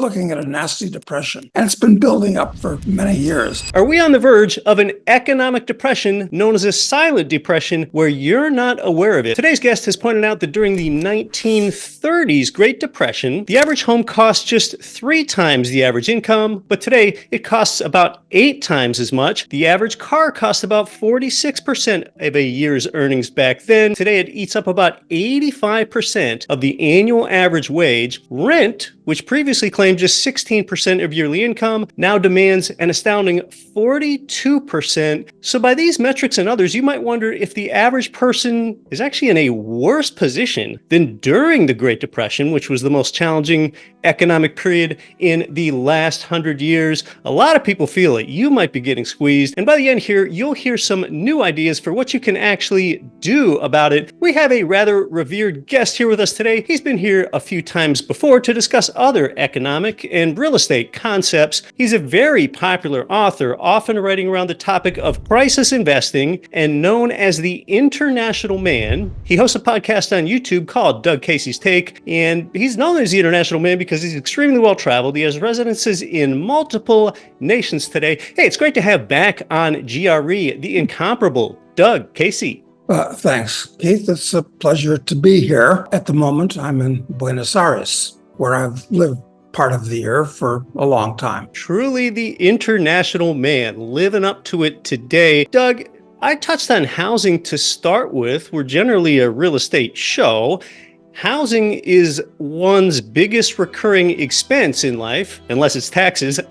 looking at a nasty depression, and it's been building up for many years. Are we on the verge of an economic depression known as a silent depression where you're not aware of it? Today's guest has pointed out that during the 1930s Great Depression, the average home cost just 3 times the average income, but today it costs about 8 times as much. The average car cost about 46% of a year's earnings back then. Today it eats up about 85% of the annual average wage. Rent, which previously claimed just 16% of yearly income, now demands an astounding 42%. So by these metrics and others, you might wonder if the average person is actually in a worse position than during the Great Depression, which was the most challenging economic period in the last 100 years. A lot of people feel it. You might be getting squeezed. And by the end here, you'll hear some new ideas for what you can actually do about it. We have a rather revered guest here with us today. He's been here a few times before to discuss other economic and real estate concepts. He's a very popular author, often writing around the topic of crisis investing and known as the International Man. He hosts a podcast on YouTube called Doug Casey's Take, and he's known as the International Man because he's extremely well traveled. He has residences in multiple nations today. Hey, it's great to have back on GRE the incomparable Doug Casey. Thanks, Keith. It's a pleasure to be here. At the moment, I'm in Buenos Aires, where I've lived part of the year for a long time. Truly the International Man, living up to it today. Doug, I touched on housing to start with. We're generally a real estate show. Housing is one's biggest recurring expense in life, unless it's taxes.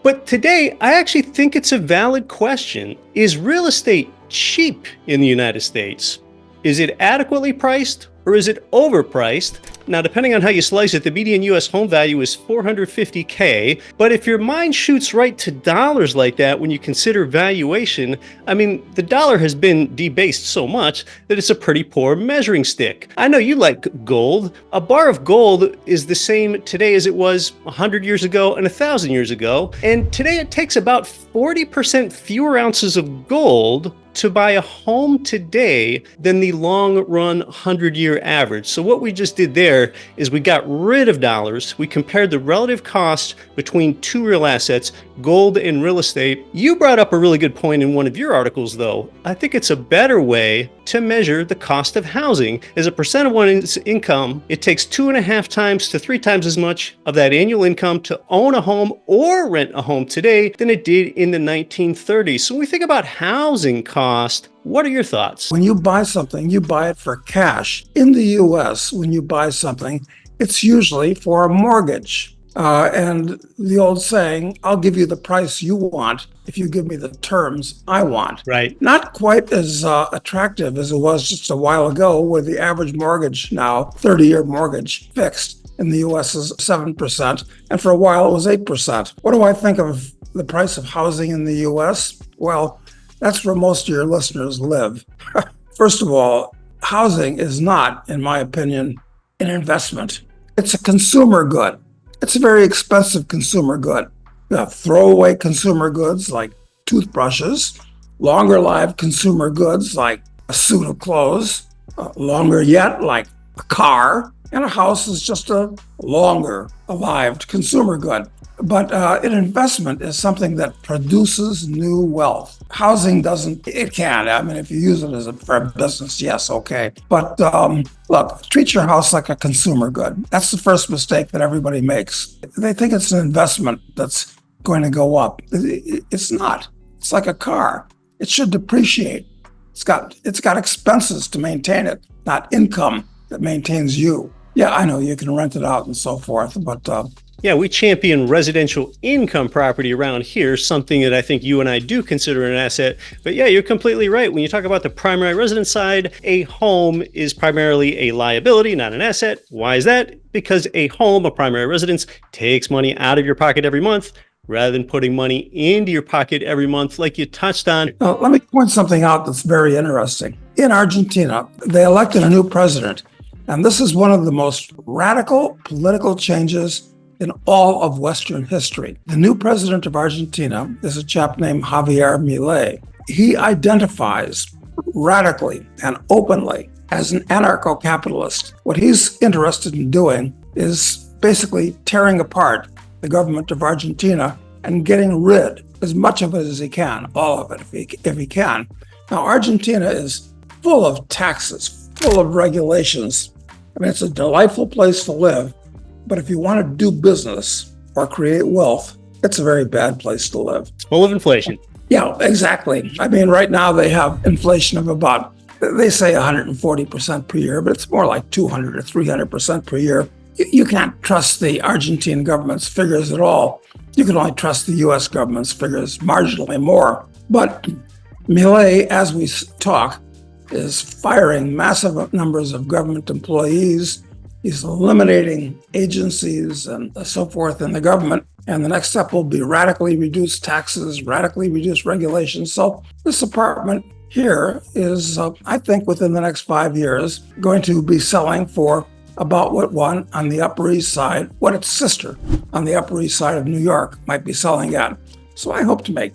But today, I actually think it's a valid question. Is real estate cheap in the United States? Is it adequately priced or is it overpriced? Now, depending on how you slice it, the median U.S. home value is $450K. But if your mind shoots right to dollars like that when you consider valuation, I mean, the dollar has been debased so much that it's a pretty poor measuring stick. I know you like gold. A bar of gold is the same today as it was 100 years ago and 1,000 years ago. And today it takes about 40% fewer ounces of gold to buy a home today than the long-run 100-year average. So what we just did there is we got rid of dollars. We compared the relative cost between two real assets, gold and real estate. You brought up a really good point in one of your articles, though. I think it's a better way to measure the cost of housing. As a percent of one's income, it takes 2.5 times to 3 times as much of that annual income to own a home or rent a home today than it did in the 1930s. So when we think about housing cost, what are your thoughts? When you buy something, you buy it for cash. In the U.S., when you buy something, it's usually for a mortgage. And the old saying, I'll give you the price you want if you give me the terms I want. Right. Not quite as attractive as it was just a while ago, where the average mortgage now, 30-year mortgage fixed in the U.S. is 7%, and for a while it was 8%. What do I think of the price of housing in the U.S.? Well, that's where most of your listeners live. First of all, housing is not, in my opinion, an investment. It's a consumer good. It's a very expensive consumer good. You have throwaway consumer goods like toothbrushes, longer-lived consumer goods like a suit of clothes, longer yet like a car, and a house is just a longer-lived consumer good. But an investment is something that produces new wealth. Housing doesn't, it can. I mean, if you use it for a business, yes, okay. But look, treat your house like a consumer good. That's the first mistake that everybody makes. They think it's an investment that's going to go up. It's not. It's like a car. It should depreciate. It's got expenses to maintain it, not income that maintains you. Yeah, I know you can rent it out and so forth, but yeah, we champion residential income property around here, something that I think you and I do consider an asset. But yeah, you're completely right. When you talk about the primary residence side, a home is primarily a liability, not an asset. Why is that? Because a home, a primary residence, takes money out of your pocket every month rather than putting money into your pocket every month like you touched on. Let me point something out that's very interesting. In Argentina, they elected a new president, and this is one of the most radical political changes in all of Western history. The new president of Argentina is a chap named Javier Milei. He identifies radically and openly as an anarcho-capitalist. What he's interested in doing is basically tearing apart the government of Argentina and getting rid as much of it as he can, all of it if he can. Now, Argentina is full of taxes, full of regulations. I mean, it's a delightful place to live, but if you want to do business or create wealth, it's a very bad place to live. It's full of inflation. Yeah, exactly. I mean, right now they have inflation of about, they say 140% per year, but it's more like 200 or 300% per year. You can't trust the Argentine government's figures at all. You can only trust the U.S. government's figures marginally more. But Milei, as we talk, is firing massive numbers of government employees. He's eliminating agencies and so forth in the government. And the next step will be radically reduce taxes, radically reduce regulations. So this apartment here is, I think, within the next 5 years, going to be selling for about what one on the Upper East Side, what its sister on the Upper East Side of New York might be selling at. So I hope to make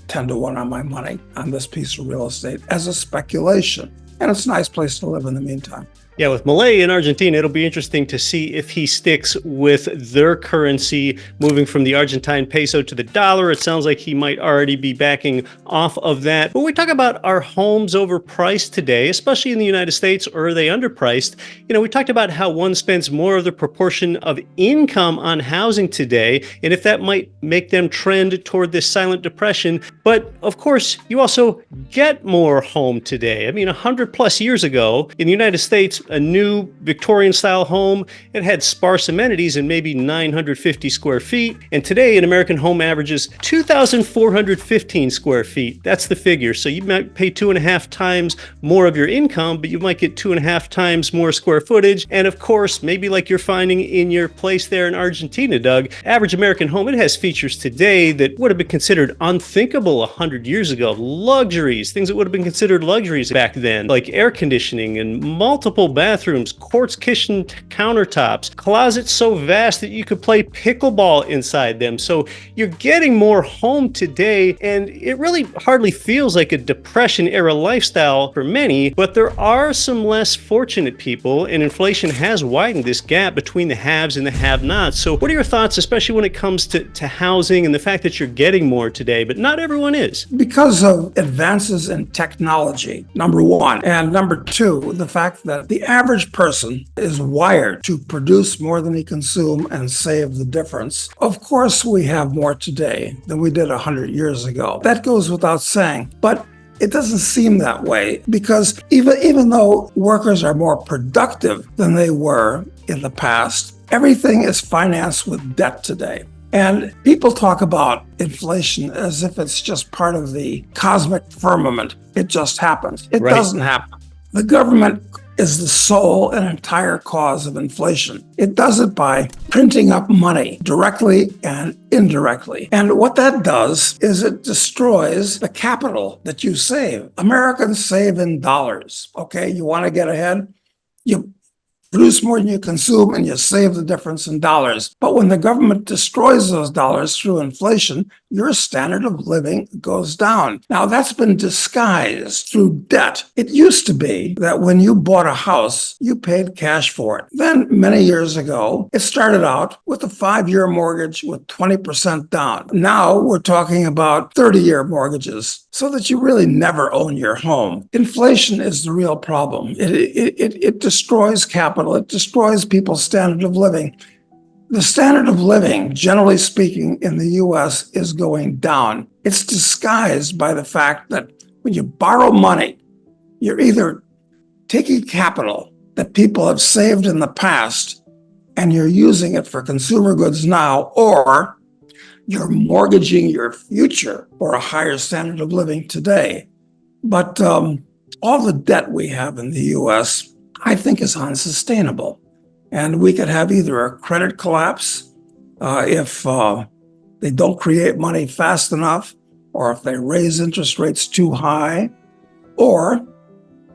10 to 1 on my money on this piece of real estate as a speculation. And it's a nice place to live in the meantime. Yeah, with Milei in Argentina, it'll be interesting to see if he sticks with their currency, moving from the Argentine peso to the dollar. It sounds like he might already be backing off of that. But we talk about, are homes overpriced today, especially in the United States, or are they underpriced? You know, we talked about how one spends more of the proportion of income on housing today, and if that might make them trend toward this silent depression. But of course, you also get more home today. I mean, 100 plus years ago in the United States, a new Victorian-style home, it had sparse amenities and maybe 950 square feet. And today, an American home averages 2,415 square feet. That's the figure. So you might pay 2.5 times more of your income, but you might get 2.5 times more square footage. And of course, maybe like you're finding in your place there in Argentina, Doug, average American home, it has features today that would have been considered unthinkable 100 years ago. Luxuries, things that would have been considered luxuries back then, like air conditioning and multiple bathrooms, quartz kitchen countertops, closets so vast that you could play pickleball inside them. So you're getting more home today, and it really hardly feels like a Depression era lifestyle for many, but there are some less fortunate people, and inflation has widened this gap between the haves and the have-nots. So what are your thoughts, especially when it comes to housing and the fact that you're getting more today, but not everyone is? Because of advances in technology, number one, and number two, the fact that the average person is wired to produce more than he consumes and save the difference. Of course, we have more today than we did 100 years ago. That goes without saying, but it doesn't seem that way because even though workers are more productive than they were in the past, everything is financed with debt today. And people talk about inflation as if it's just part of the cosmic firmament. It just happens. It doesn't happen. The government is the sole and entire cause of inflation. It does it by printing up money directly and indirectly. And what that does is it destroys the capital that you save. Americans save in dollars. Okay, you want to get ahead? You produce more than you consume and you save the difference in dollars. But when the government destroys those dollars through inflation, your standard of living goes down. Now, that's been disguised through debt. It used to be that when you bought a house, you paid cash for it. Then many years ago, it started out with a 5-year mortgage with 20% down. Now we're talking about 30-year mortgages so that you really never own your home. Inflation is the real problem. It destroys capital. It destroys people's standard of living. The standard of living, generally speaking, in the U.S. is going down. It's disguised by the fact that when you borrow money, you're either taking capital that people have saved in the past and you're using it for consumer goods now, or you're mortgaging your future for a higher standard of living today. But all the debt we have in the U.S., I think, is unsustainable. And we could have either a credit collapse if they don't create money fast enough, or if they raise interest rates too high, or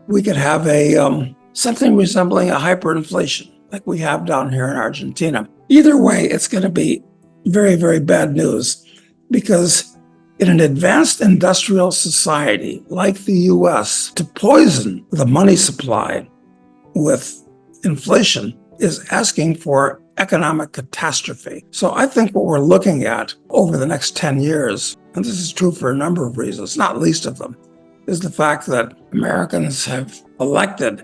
we could have a something resembling a hyperinflation like we have down here in Argentina. Either way, it's going to be very, very bad news, because in an advanced industrial society like the U.S., to poison the money supply with inflation is asking for economic catastrophe. So I think what we're looking at over the next 10 years, and this is true for a number of reasons, not least of them, is the fact that Americans have elected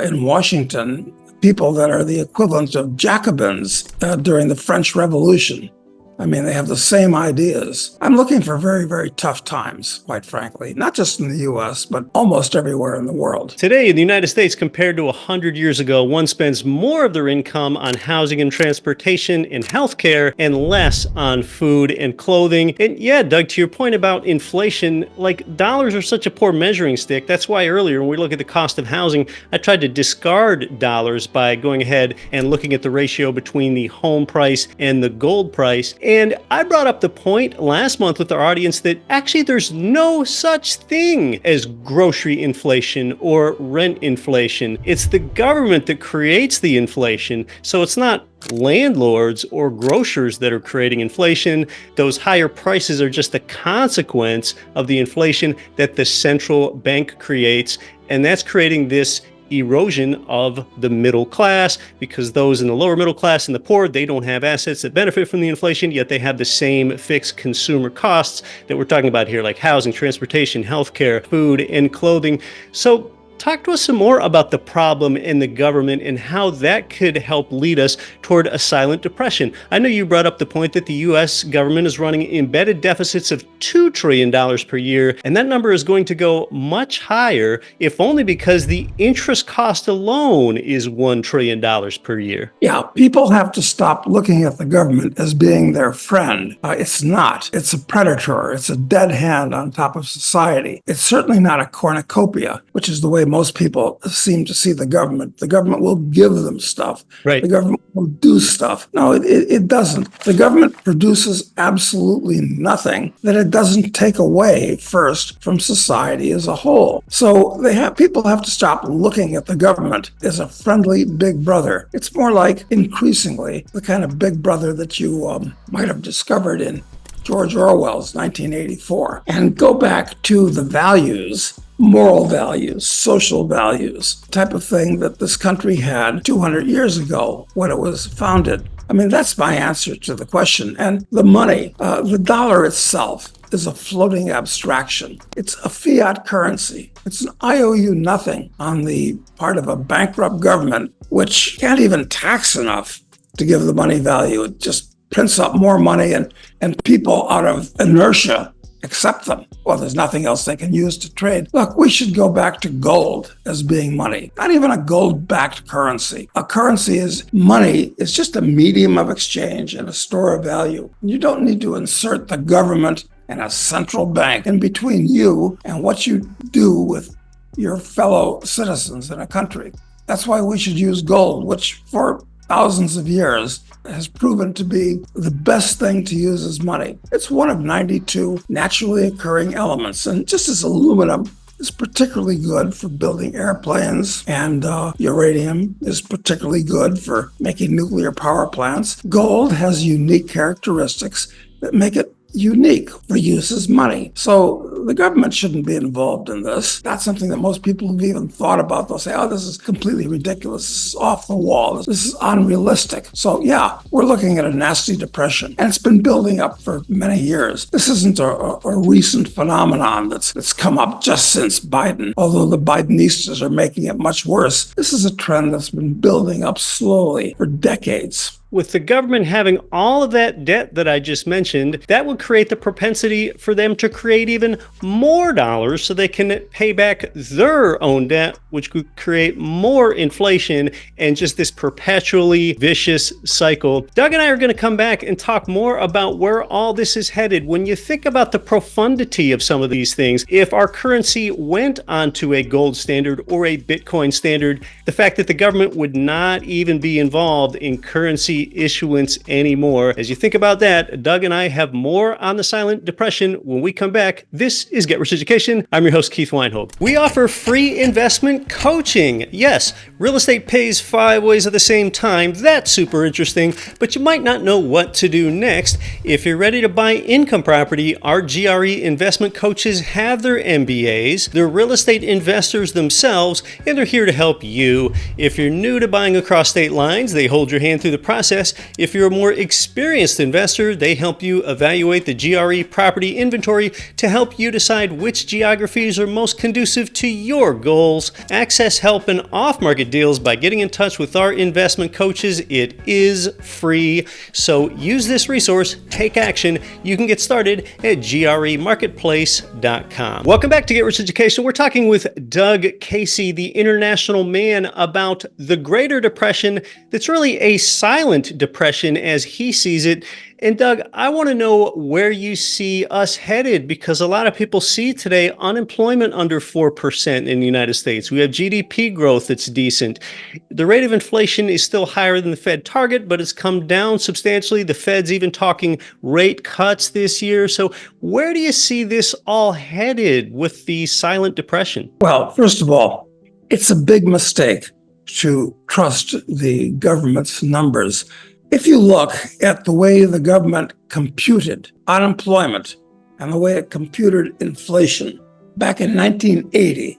in Washington people that are the equivalent of Jacobins during the French Revolution. I mean, they have the same ideas. I'm looking for very, very tough times, quite frankly, not just in the US, but almost everywhere in the world. Today in the United States, compared to 100 years ago, one spends more of their income on housing and transportation and healthcare and less on food and clothing. And yeah, Doug, to your point about inflation, like dollars are such a poor measuring stick. That's why earlier when we look at the cost of housing, I tried to discard dollars by going ahead and looking at the ratio between the home price and the gold price. And I brought up the point last month with our audience that actually there's no such thing as grocery inflation or rent inflation. It's the government that creates the inflation. So it's not landlords or grocers that are creating inflation. Those higher prices are just a consequence of the inflation that the central bank creates. And that's creating this erosion of the middle class, because those in the lower middle class and the poor, they don't have assets that benefit from the inflation, yet they have the same fixed consumer costs that we're talking about here, like housing, transportation, healthcare, food, and clothing. So talk to us some more about the problem in the government and how that could help lead us toward a silent depression. I know you brought up the point that the U.S. government is running embedded deficits of $2 trillion per year, and that number is going to go much higher, if only because the interest cost alone is $1 trillion per year. Yeah, people have to stop looking at the government as being their friend. It's not. It's a predator. It's a dead hand on top of society. It's certainly not a cornucopia, which is the way most people seem to see the government. The government will give them stuff. Right. The government will do stuff. No, it doesn't. The government produces absolutely nothing that it doesn't take away first from society as a whole. So people have to stop looking at the government as a friendly big brother. It's more like increasingly the kind of big brother that you might have discovered in George Orwell's 1984. And go back to the values, moral values, social values, type of thing that this country had 200 years ago when it was founded. I mean, that's my answer to the question. And the money, the dollar itself is a floating abstraction. It's a fiat currency. It's an IOU nothing on the part of a bankrupt government, which can't even tax enough to give the money value. It just prints up more money and people out of inertia accept them. Well, there's nothing else they can use to trade. Look, we should go back to gold as being money, not even a gold-backed currency. A currency is money. It's just a medium of exchange and a store of value. You don't need to insert the government and a central bank in between you and what you do with your fellow citizens in a country. That's why we should use gold, which for thousands of years has proven to be the best thing to use as money. It's one of 92 naturally occurring elements. And just as aluminum is particularly good for building airplanes and uranium is particularly good for making nuclear power plants, gold has unique characteristics that make it unique for use as money. So the government shouldn't be involved in this. That's something that most people have even thought about. They'll say, oh, this is completely ridiculous. This is off the wall. This is unrealistic. So yeah, we're looking at a nasty depression, and it's been building up for many years. This isn't a recent phenomenon that's come up just since Biden, although the Bidenistas are making it much worse. This is a trend that's been building up slowly for decades. With the government having all of that debt that I just mentioned, that would create the propensity for them to create even more dollars so they can pay back their own debt, which could create more inflation and just this perpetually vicious cycle. Doug and I are going to come back and talk more about where all this is headed. When you think about the profundity of some of these things, if our currency went onto a gold standard or a Bitcoin standard, the fact that the government would not even be involved in currency property issuance anymore. As you think about that, Doug and I have more on the silent depression when we come back. This is Get Rich Education. I'm your host, Keith Weinhold. We offer free investment coaching. Yes, real estate pays 5 ways at the same time. That's super interesting, but you might not know what to do next. If you're ready to buy income property, our GRE investment coaches have their MBAs. They're real estate investors themselves, and they're here to help you. If you're new to buying across state lines, they hold your hand through the process. If you're a more experienced investor, they help you evaluate the GRE property inventory to help you decide which geographies are most conducive to your goals. Access help and off-market deals by getting in touch with our investment coaches. It is free. So use this resource, take action. You can get started at gremarketplace.com. Welcome back to Get Rich Education. We're talking with Doug Casey, the international man, about the Greater Depression that's really a silent depression as he sees it. And Doug, I want to know where you see us headed, because a lot of people see today unemployment under 4% in the United States. We have GDP growth that's decent. The rate of inflation is still higher than the Fed target, but it's come down substantially. The Fed's even talking rate cuts this year. So where do you see this all headed with the silent depression? Well, first of all, it's a big mistake to trust the government's numbers. If you look at the way the government computed unemployment and the way it computed inflation back in 1980,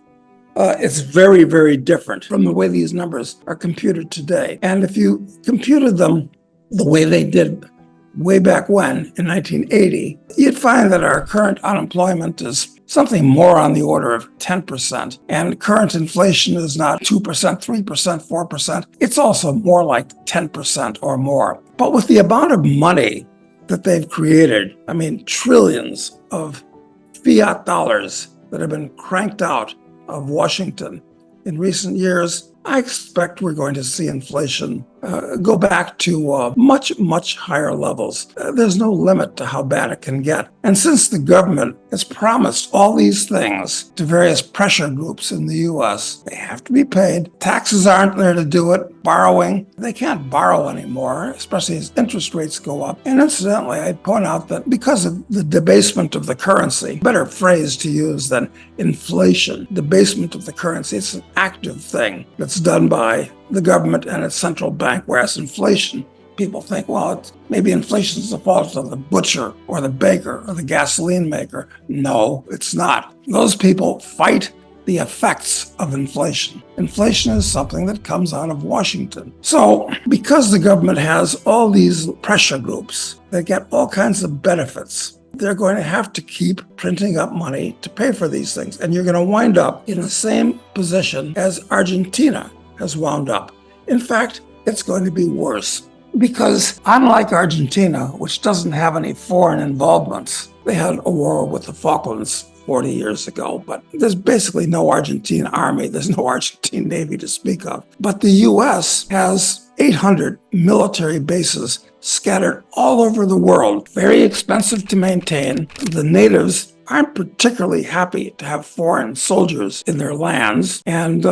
it's very, very different from the way these numbers are computed today. And if you computed them the way they did way back when, in 1980, you'd find that our current unemployment is something more on the order of 10%. And current inflation is not 2%, 3%, 4%. It's also more like 10% or more. But with the amount of money that they've created, I mean, trillions of fiat dollars that have been cranked out of Washington in recent years, I expect we're going to see inflation go back to much, much higher levels. There's no limit to how bad it can get. And since the government has promised all these things to various pressure groups in the U.S., they have to be paid. Taxes aren't there to do it. Borrowing, they can't borrow anymore, especially as interest rates go up. And incidentally, I'd point out that because of the debasement of the currency, better phrase to use than inflation, debasement of the currency, it's an active thing that's done by the government and its central bank, whereas inflation, people think, well, maybe inflation is the fault of the butcher or the baker or the gasoline maker. No, it's not. Those people fight the effects of inflation. Inflation is something that comes out of Washington. So because the government has all these pressure groups that get all kinds of benefits, they're going to have to keep printing up money to pay for these things. And you're going to wind up in the same position as Argentina has wound up. In fact, it's going to be worse because unlike Argentina, which doesn't have any foreign involvements, they had a war with the Falklands 40 years ago, but there's basically no Argentine army. There's no Argentine navy to speak of. But the U.S. has 800 military bases scattered all over the world, very expensive to maintain. The natives aren't particularly happy to have foreign soldiers in their lands. And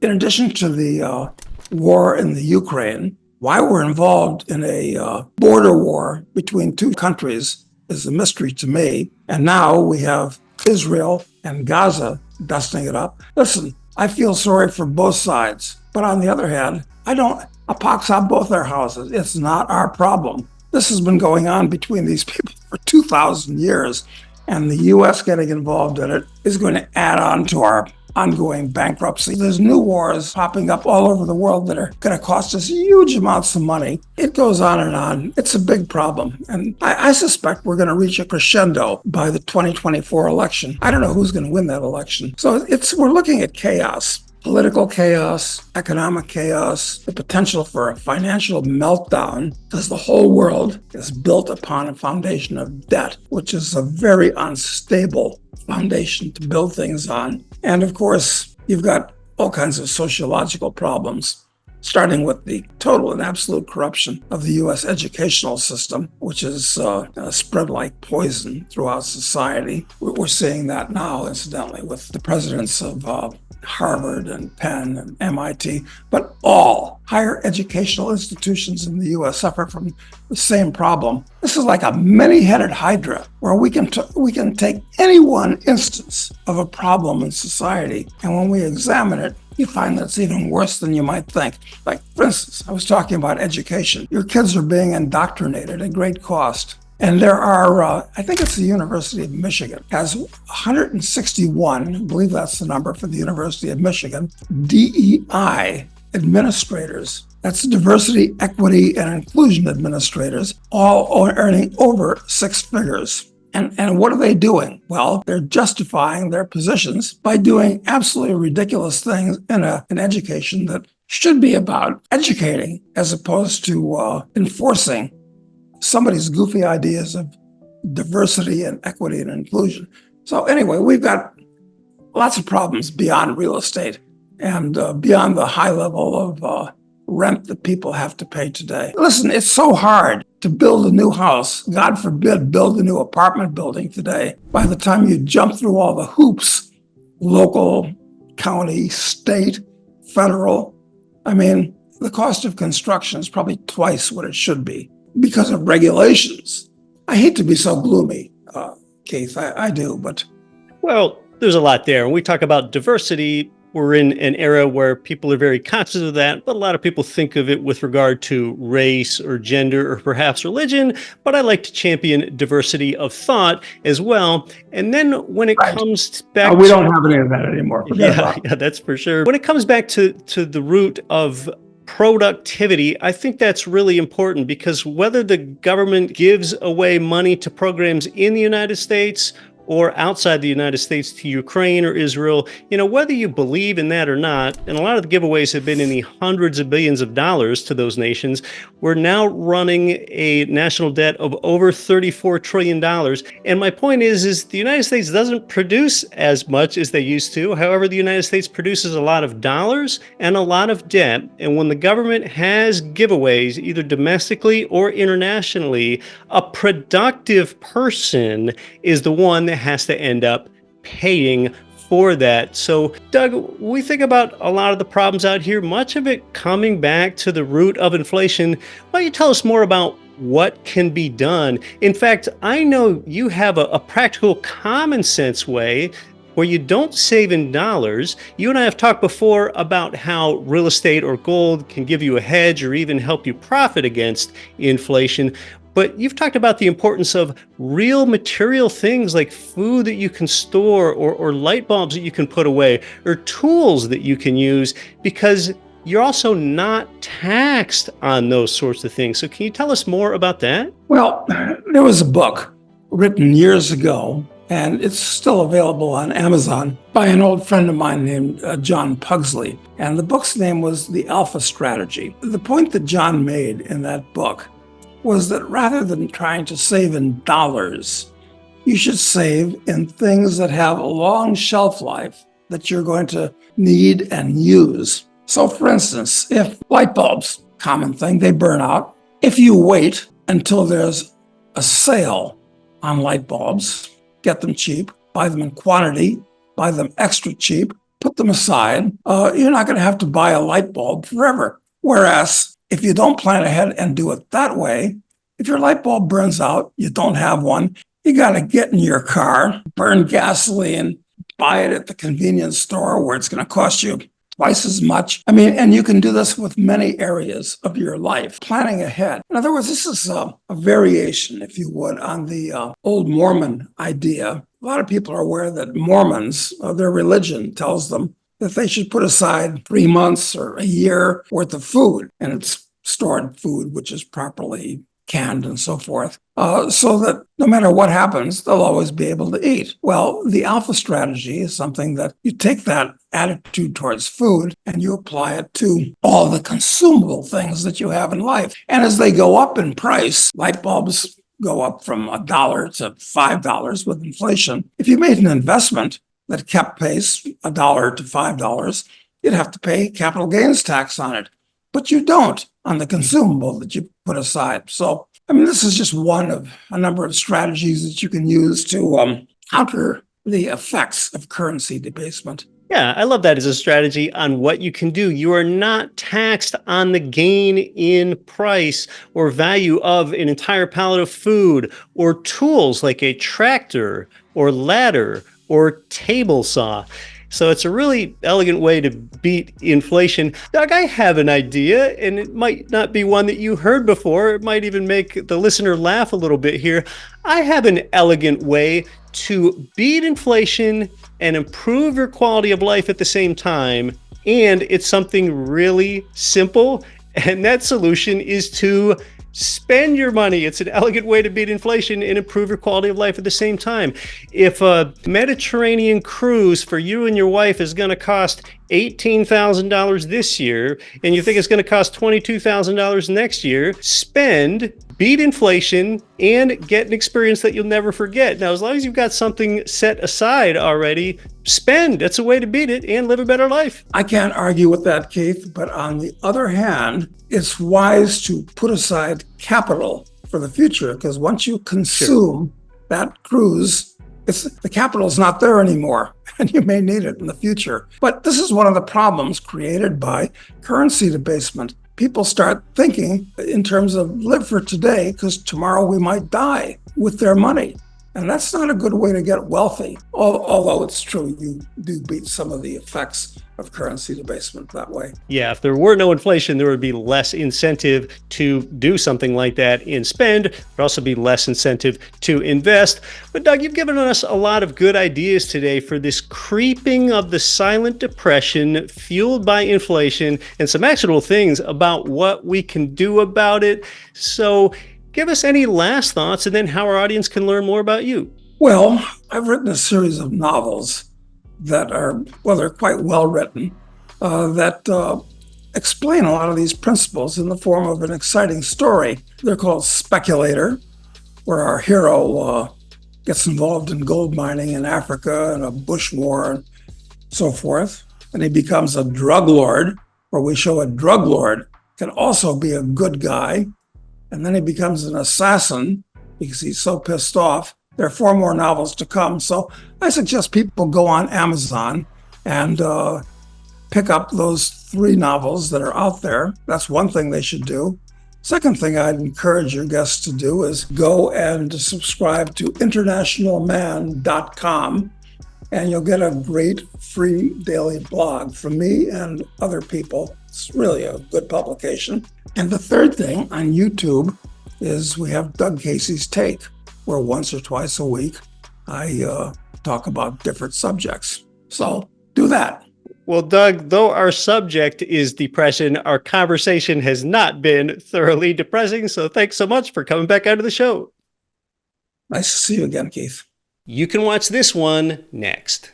in addition to the war in the Ukraine, why we're involved in a border war between two countries is a mystery to me. And now we have Israel and Gaza dusting it up. Listen, I feel sorry for both sides. But on the other hand, a pox on both our houses. It's not our problem. This has been going on between these people for 2,000 years. And the U.S. getting involved in it is going to add on to our ongoing bankruptcy. There's new wars popping up all over the world that are going to cost us huge amounts of money. It goes on and on. It's a big problem. And I suspect we're going to reach a crescendo by the 2024 election. I don't know who's going to win that election. So we're looking at chaos. Political chaos, economic chaos, the potential for a financial meltdown, because the whole world is built upon a foundation of debt, which is a very unstable foundation to build things on. And of course, you've got all kinds of sociological problems, starting with the total and absolute corruption of the U.S. educational system, which is spread like poison throughout society. We're seeing that now, incidentally, with the presidents of Harvard and Penn and MIT, but all higher educational institutions in the U.S. suffer from the same problem. This is like a many-headed hydra where we can take any one instance of a problem in society, and when we examine it, you find that it's even worse than you might think. Like, for instance, I was talking about education. Your kids are being indoctrinated at great cost. And there are, I think it's the University of Michigan, has 161, I believe that's the number for the University of Michigan, DEI administrators. That's diversity, equity, and inclusion administrators, all earning over six figures. And what are they doing? Well, they're justifying their positions by doing absolutely ridiculous things in an education that should be about educating as opposed to enforcing somebody's goofy ideas of diversity and equity and inclusion. So anyway, we've got lots of problems beyond real estate and beyond the high level of rent that people have to pay today. Listen, it's so hard to build a new house, God forbid, build a new apartment building today. By the time you jump through all the hoops, local, county, state, federal, I mean, the cost of construction is probably twice what it should be because of regulations. I hate to be so gloomy, Keith, I do, but... Well, there's a lot there. When we talk about diversity, we're in an era where people are very conscious of that, but a lot of people think of it with regard to race or gender or perhaps religion. But I like to champion diversity of thought as well. And then when it comes back we don't have any of that anymore. Yeah, that's for sure. When it comes back to the root of productivity, I think that's really important because whether the government gives away money to programs in the United States or outside the United States to Ukraine or Israel, whether you believe in that or not, and a lot of the giveaways have been in the hundreds of billions of dollars to those nations, we're now running a national debt of over $34 trillion. And my point is the United States doesn't produce as much as they used to. However, the United States produces a lot of dollars and a lot of debt. And when the government has giveaways, either domestically or internationally, a productive person is the one that has to end up paying for that. So, Doug, we think about a lot of the problems out here, much of it coming back to the root of inflation. Why don't you tell us more about what can be done? In fact, I know you have a practical, common sense way where you don't save in dollars. You and I have talked before about how real estate or gold can give you a hedge or even help you profit against inflation. But you've talked about the importance of real material things like food that you can store or light bulbs that you can put away or tools that you can use because you're also not taxed on those sorts of things. So can you tell us more about that? Well, there was a book written years ago, and it's still available on Amazon by an old friend of mine named John Pugsley. And the book's name was The Alpha Strategy. The point that John made in that book was that rather than trying to save in dollars, you should save in things that have a long shelf life that you're going to need and use. So for instance, if light bulbs, common thing, they burn out. If you wait until there's a sale on light bulbs, get them cheap, buy them in quantity, buy them extra cheap, put them aside, you're not going to have to buy a light bulb forever. Whereas if you don't plan ahead and do it that way, if your light bulb burns out, you don't have one, you got to get in your car, burn gasoline, buy it at the convenience store where it's going to cost you twice as much. I mean, and you can do this with many areas of your life, planning ahead. In other words, this is a variation, if you would, on the old Mormon idea. A lot of people are aware that Mormons, their religion tells them that they should put aside 3 months or a year worth of food, and it's stored food, which is properly canned and so forth, so that no matter what happens, they'll always be able to eat. Well, the alpha strategy is something that you take that attitude towards food and you apply it to all the consumable things that you have in life. And as they go up in price, light bulbs go up from $1 to $5 with inflation. If you made an investment that kept pace, $1 to $5, you'd have to pay capital gains tax on it. But you don't on the consumable that you put aside. So, I mean, this is just one of a number of strategies that you can use to counter the effects of currency debasement. Yeah, I love that as a strategy on what you can do. You are not taxed on the gain in price or value of an entire pallet of food or tools like a tractor or ladder or table saw. So it's a really elegant way to beat inflation. Doug, I have an idea, and it might not be one that you heard before. It might even make the listener laugh a little bit here. I have an elegant way to beat inflation and improve your quality of life at the same time. And it's something really simple. And that solution is to spend your money. It's an elegant way to beat inflation and improve your quality of life at the same time. If a Mediterranean cruise for you and your wife is going to cost $18,000 this year, and you think it's going to cost $22,000 next year, spend, beat inflation, and get an experience that you'll never forget. Now, as long as you've got something set aside already, spend. That's a way to beat it and live a better life. I can't argue with that, Keith, but on the other hand, it's wise to put aside capital for the future, because once you consume that cruise, the capital is not there anymore, and you may need it in the future. But this is one of the problems created by currency debasement. People start thinking in terms of live for today, because tomorrow we might die with their money. And that's not a good way to get wealthy, although it's true, you do beat some of the effects of currency debasement that way. Yeah, if there were no inflation, there would be less incentive to do something like that and spend. There'd also be less incentive to invest. But Doug, you've given us a lot of good ideas today for this creeping of the silent depression fueled by inflation, and some actual things about what we can do about it. So give us any last thoughts, and then how our audience can learn more about you. Well, I've written a series of novels that are, well, they're quite well written, that explain a lot of these principles in the form of an exciting story. They're called Speculator, where our hero gets involved in gold mining in Africa and a bush war and so forth. And he becomes a drug lord, where we show a drug lord can also be a good guy. And then he becomes an assassin because he's so pissed off. There are 4 more novels to come. So I suggest people go on Amazon and pick up those 3 novels that are out there. That's one thing they should do. Second thing I'd encourage your guests to do is go and subscribe to internationalman.com, and you'll get a great free daily blog from me and other people. It's really a good publication. And the third thing on YouTube is we have Doug Casey's Take, where once or twice a week I talk about different subjects. So do that. Well, Doug, though our subject is depression, our conversation has not been thoroughly depressing. So thanks so much for coming back onto the show. Nice to see you again, Keith. You can watch this one next.